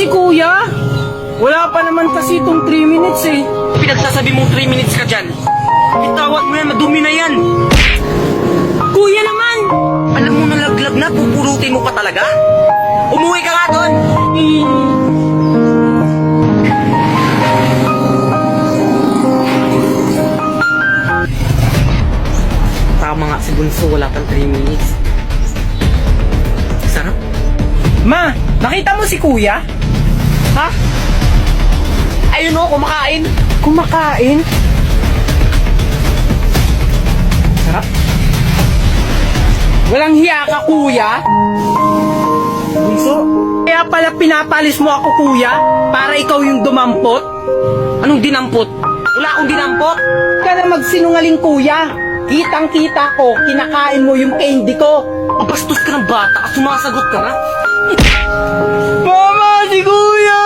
si kuya. Wala pa naman kasi itong 3 minutes eh. Pinagsasabi mong 3 minutes ka dyan. Itawat mo yan, madumi na yan. Kuya naman! Alam mo nalaglag na, pupurutin mo pa talaga? Umuwi ka nga doon! Tama nga si Bunso, wala pang 3 minutes. Sarap. Ma, nakita mo si kuya? Ha? Ayun o, kumakain. Kumakain? Sarap. Walang hiya ka, kuya? Bunso, Kaya pala pinapalis mo ako, kuya? Para ikaw yung dumampot? anong dinampot? Wala akong dinampot. Huwag ka na magsinungaling, kuya. Kitang-kita ko, kinakain mo yung candy ko. Ang bastos ka ng bata, sumasagot ka na. Mama, si kuya!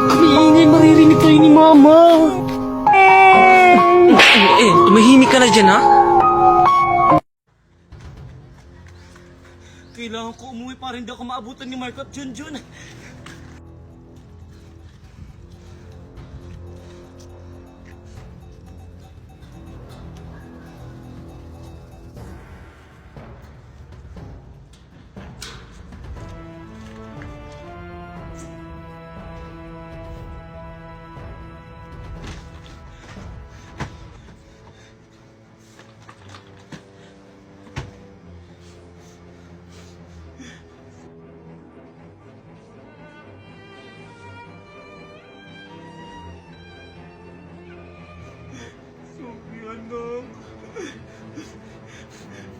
Kami ingay, maririnig tayo ni Mama. Tumahimik ka na dyan, ha? Kailangan ko umuwi para hindi ako maabutan ni Marco at Junjun. Sophie, anak.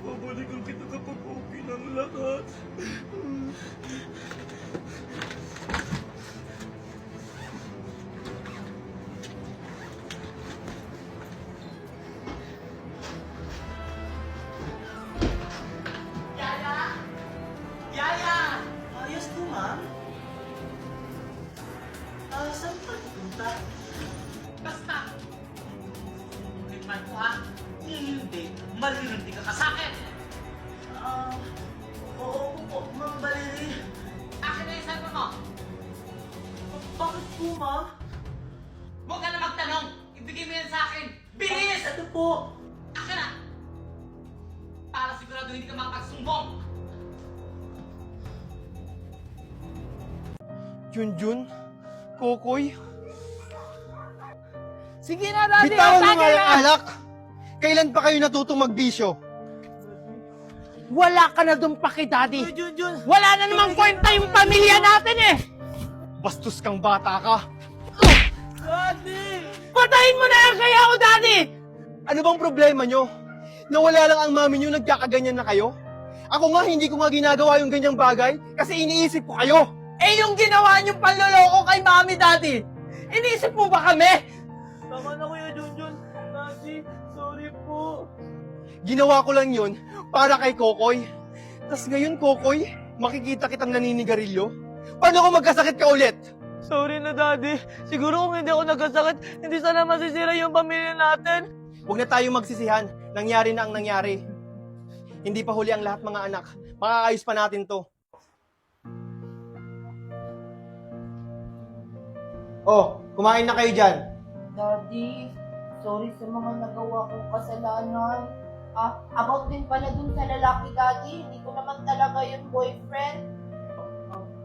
Babalikan kita kapag okay ng lahat. Yaya! Ayos po, ma'am. Saan ka pupunta? Basta! Tikman ko ha? Hindi, malilindi ka sa akin! Ah, oo po, ma'am Valerie. Akin na yung cellphone mo! Bakit po, ma'am? Huwag ka na magtanong! Ibigay mo yan sa akin! Bilis! Ito po. Akin na! Para sigurado hindi ka makapagsumbong! Junjun? Kokoy? Sige na, daddy. Bitawan mo Tagay nga yung na. alak! Kailan pa kayo natutong magbisyo? Wala ka na dun paki, daddy. Junjun! Wala na namang kwenta yung pamilya natin eh. Bastos kang bata ka! Daddy! Patayin mo na lang kaya ako, daddy. Ano bang problema nyo? Nawala lang ang mami nyo, nagkakaganyan na kayo? Ako nga, hindi ko nga ginagawa yung ganyang bagay kasi iniisip ko kayo! Eh, yung ginawa niyong panloloko kay mami, daddy. Iniisip mo ba kami? Tama na, Kuya Junjun. Daddy, sorry po. Ginawa ko lang yun para kay Kokoy. Tas ngayon, Kokoy, makikita kitang naninigarilyo? Paano kung magkasakit ka ulit? Sorry na, Daddy. Siguro kung hindi ako nagkasakit, hindi sana masisira yung pamilya natin. Huwag na tayong magsisihan. Nangyari na ang nangyari. Hindi pa huli ang lahat, mga anak. Makakaayos pa natin to. Oh, kumain na kayo dyan. Daddy, sorry sa mga nagawa kong kasalanan. About din pala dun sa lalaki, Daddy. Hindi ko naman talaga yung boyfriend.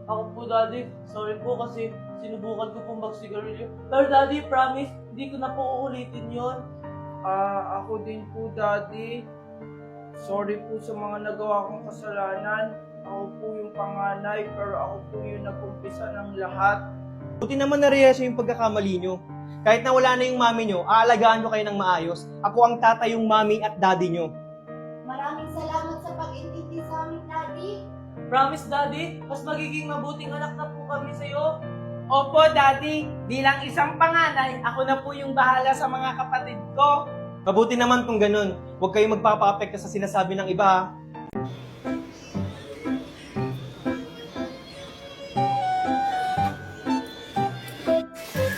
Ako po, Daddy. Sorry po kasi sinubukan ko pong magsigarilyo. Pero Daddy, promise, hindi ko na po uulitin yon. Ako din po, daddy. Sorry po sa mga nagawa kong kasalanan. Ako po yung panganay, pero ako po yung nag-umpisa ng lahat. Buti naman na-realize yung pagkakamali nyo. Kahit na wala na yung mami nyo, aalagaan nyo kayo ng maayos. Ako ang tatay yung mami at daddy nyo. Maraming salamat sa pag-intindi sa amin, Daddy. Promise, Daddy, mas magiging mabuting anak na po kami sa'yo. Opo, daddy. Bilang isang panganay, ako na po yung bahala sa mga kapatid ko. Mabuti naman kung ganun. Huwag kayong magpapa-apekto sa sinasabi ng iba, ha?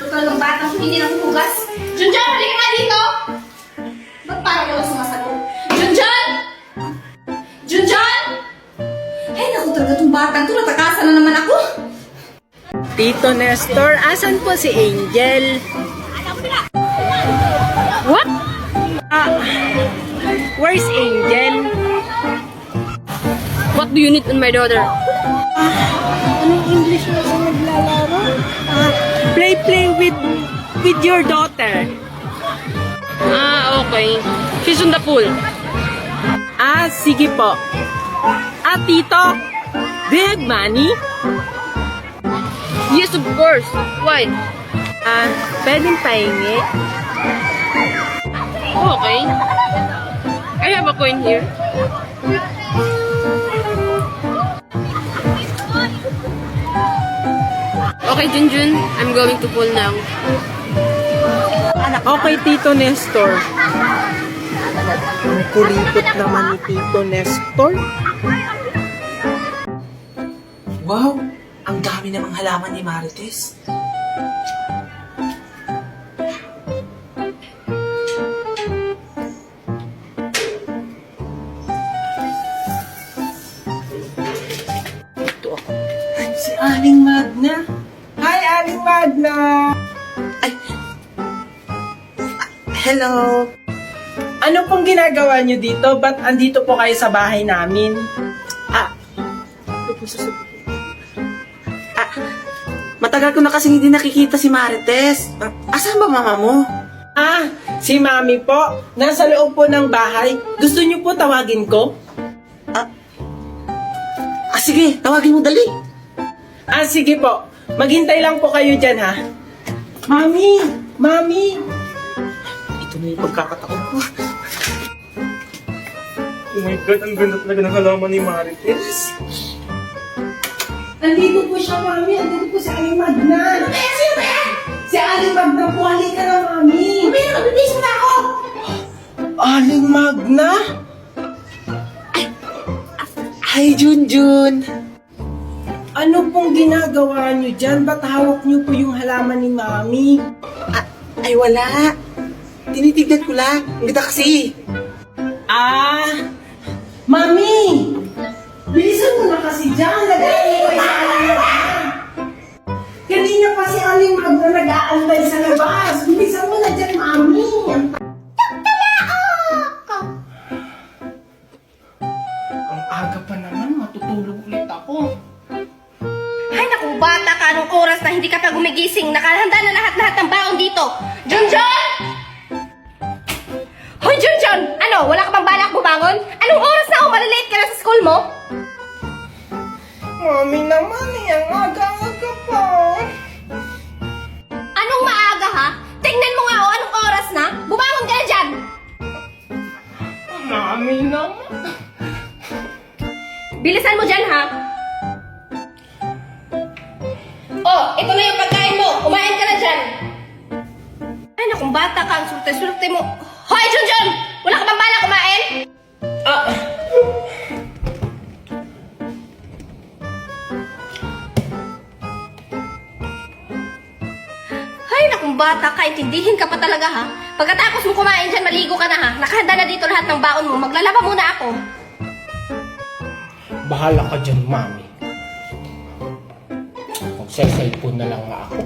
Talagang batang hindi na hugas. Junjun, halika nga dito! Ba't parang wala sumasagot? Junjun! Junjun! Ay, naku talaga itong batang to. Natakasan na naman ako. Tito Nestor, asan po si Angel? What? Where's Angel? What do you need on my daughter? Anong English mo sa naglalaro? Play with your daughter. Okay. She's on the pool. Sige po. Tito, do you have money? Yes, of course. Why? Pwedeng pahingi? Okay. I have a coin here. Okay, Junjun. I'm going to pool now. Okay, Tito Nestor. Ang kulipot naman ni Tito Nestor. Wow! Ang dami namang halaman ni Marites. Ito ako. Si Aling Magna. Hi, Aling Magna! Hello! Ano pong ginagawa niyo dito? Ba't andito po kayo sa bahay namin? Matagal ko na kasing hindi nakikita si Marites. Asan ba mama mo? Si Mami po. Nasa loob po ng bahay. Gusto niyo po tawagin ko? Sige, tawagin mo dali. Sige po. Maghintay lang po kayo dyan, ha? Mami! Mami! Ito na yung pagkakataon ko. Oh my God, ang ganda talaga ng halaman ni Marites. Andito po siya, Mami. Andito po si Aling Magna. Sino ba yan? Si Aling Magna po. Halika na, Mami. Mami, nabibis na ako. Aling Magna? Hi, Junjun. Ano pong ginagawa niyo dyan? Ba't hawak niyo po yung halaman ni Mami? Ay, wala. Tinitignan ko lang. Ang ganda kasi. Mami! Bilisan mo na kasi dyan. Nag-aantay sa Aling Magna. Kanina pa si Aling Magna nag-aantay sa labas. Bilisan mo na dyan, Mami. Ang aga pa naman. Matutulog ulit ako. Ay naku, bata ka, anong oras na hindi ka pa gumigising? Nakahanda na lahat-lahat ng baon dito. Junjun! Hoy, Junjun! Ano, wala ka bang balak bumangon? Anong oras na? Malilate ka na sa school mo? Mami naman ang aga-aga pa. Anong maaga ha? Tingnan mo nga anong oras na. Bumangon ka na dyan! Mami naman. Bilisan mo dyan ha. Ito na yung pagkain mo. Kumain ka na dyan. Ay nakong bata ka, ang surte-surte mo. Hoy, Junjun! Wala ka bang balak kumain? Ay, nakong bata ka, intindihin ka pa talaga ha. Pagkatapos mo kumain dyan, maligo ka na ha. Nakahanda na dito lahat ng baon mo. Maglalaba muna ako. Bahala ka dyan, Mami. Magsa-cellphone na lang nga ako.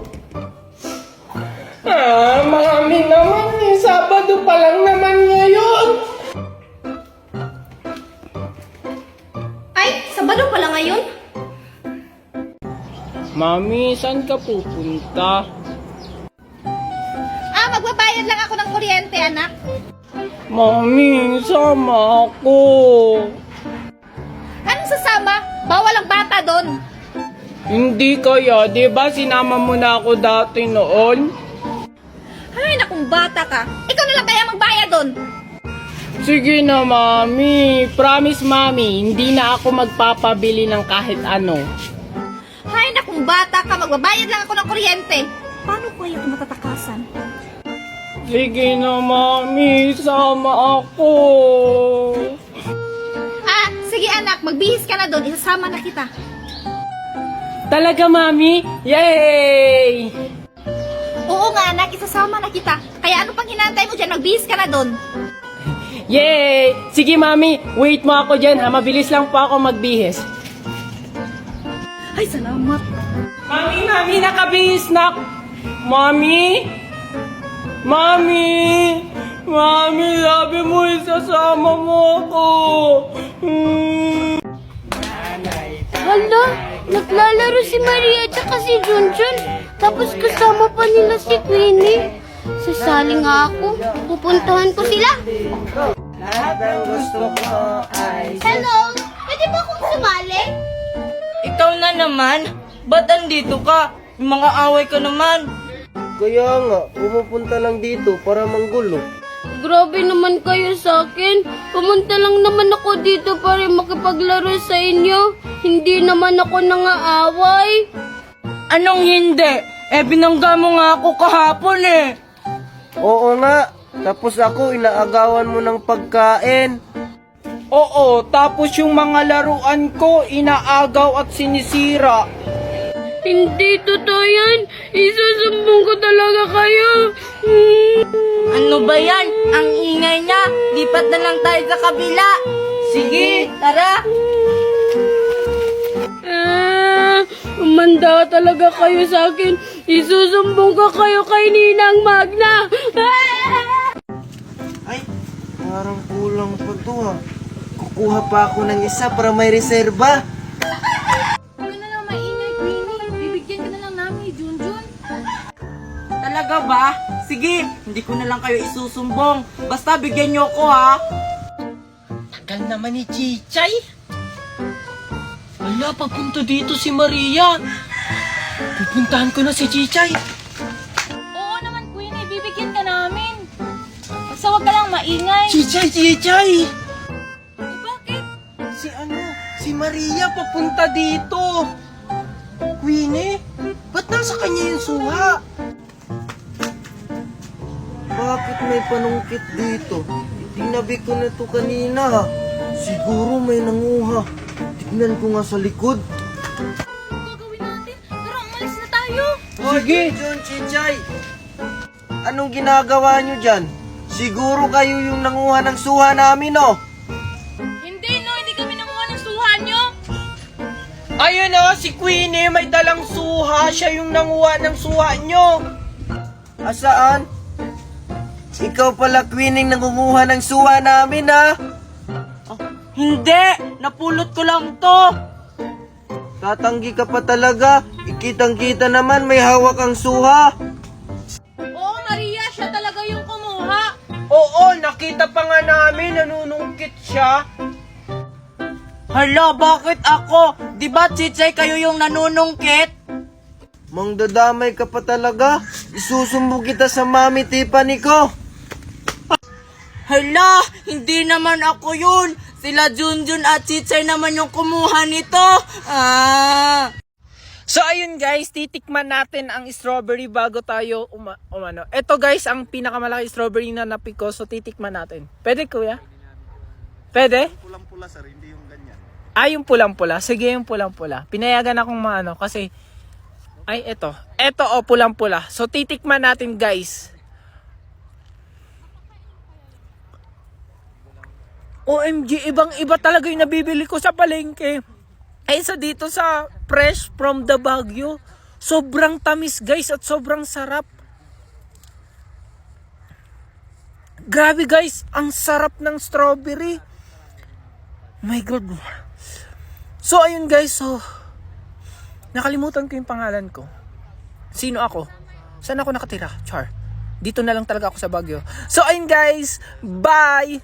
Mami naman eh. Sabado pa lang naman ngayon. Ay, Sabado pala ngayon. Mami, saan ka pupunta? Magbabayad lang ako ng kuryente, anak. Mami, sama ako. Anong sasama? Bawal ang bata doon. Hindi kaya, di ba sinama mo na ako dati noon? Ay, nakong bata ka. Ikaw na lang kaya magbayad doon. Sige na, Mami. Promise, Mami, hindi na ako magpapabili ng kahit ano. Ay, nakong bata ka. Magbabayad lang ako ng kuryente. Paano ko ito matatakasan? Sige na, Mami. Sama ako. Sige anak. Magbihis ka na doon. Isasama na kita. Talaga, Mami? Yay! Oo nga anak. Isasama na kita. Kaya ano pang hinantay mo dyan? Magbihis ka na doon. Yay! Sige, Mami. Wait mo ako dyan, ha? Mabilis lang po ako magbihis. Ay, salamat. Mami, nakabihis na. Mami? Mami, sabi mo isasama mo ako. Hala, naglalaro si Maria at si Junjun. Tapos kasama pa nila si Queenie. Sasali nga ako. Pupuntahan ko sila. Hello, pwede ba akong sumali? Ikaw na naman? Ba't andito ka? Yung mga away ka naman. Kaya nga, pumupunta lang dito para manggulo. Grabe naman kayo sa akin. Pumunta lang naman ako dito para makipaglaro sa inyo. Hindi naman ako nangaaway. Anong hindi? Binangga mo nga ako kahapon Oo nga, tapos ako inaagawan mo ng pagkain. Oo, tapos yung mga laruan ko, inaagaw at sinisira. Hindi totoo yan. Isusumbong ko talaga kayo. Ano ba yan? Ang ingay niya. Lipat na lang tayo sa kabila. Sige, tara. Umanda talaga kayo sa akin. Isusumbong ko kayo kay Ninang Magna. Ay, parang kulang pa to ha. Kukuha pa ako ng isa para may reserba. Huwag na lang maingay, Queenie. Bibigyan ka na lang namin ni Junjun. Talaga ba? Sige, hindi ko na lang kayo isusumbong. Basta bigyan niyo ako ha. Tagal naman ni Chichay. Wala, pagpunta dito si Maria. Pupuntahan ko na si Chichay. Oo naman, Queenie. Bibigyan ka namin. Basta huwag ka lang maingay. Chichay! Bakit? Si Maria papunta dito. Queenie, ba't nasa kanya yung suha? Bakit may panungkit dito? Tinabi ko na to kanina ha. Siguro may nanguha. Tignan ko nga sa likod. Ano gagawin natin? Tara, umalis na tayo. Sige! John, Chichay! Anong ginagawa nyo dyan? Siguro kayo yung nanguha ng suha namin, oh! Hindi, no. Hindi kami nakuha ng suha nyo. Ayun o, si Queenie may dalang suha. Siya yung nanguha ng suha nyo. Asaan? Ikaw pala, Queenie, nangunguha ng suha namin, ha? Hindi, napulot ko lang to. Tatanggi ka pa talaga. Ikitang-kita naman may hawak ang suha. Oo, Maria. Siya talaga yung kumuha. Oo, nakita pa nga namin, nanunungkit siya. Hala, bakit ako? Di ba, Chichay, kayo yung nanunungkit? Mangdadamay ka pa talaga. Isusumbong kita sa Mami Tiffany ko. Hala, hindi naman ako yun. Sila Junjun at Chichay naman yung kumuha nito. So ayun guys, titikman natin ang strawberry bago tayo umano. Ito guys, ang pinakamalaki strawberry na napik ko, so titikman natin. Pwede kuya? Pwede? Pulang-pula sir, hindi yung ganyan. Yung pulang-pula. Sige, yung pulang-pula. Pinayagan akong maano kasi ito. Ito pulang-pula. So titikman natin guys. OMG, ibang-iba talaga yung nabibili ko sa palengke. Sa dito sa Fresh from the Baguio. Sobrang tamis guys at sobrang sarap. Grabe guys, ang sarap ng strawberry. My God. So ayun guys, nakalimutan ko yung pangalan ko. Sino ako? Saan ako nakatira? Char. Dito na lang talaga ako sa Baguio. So ayun guys, bye!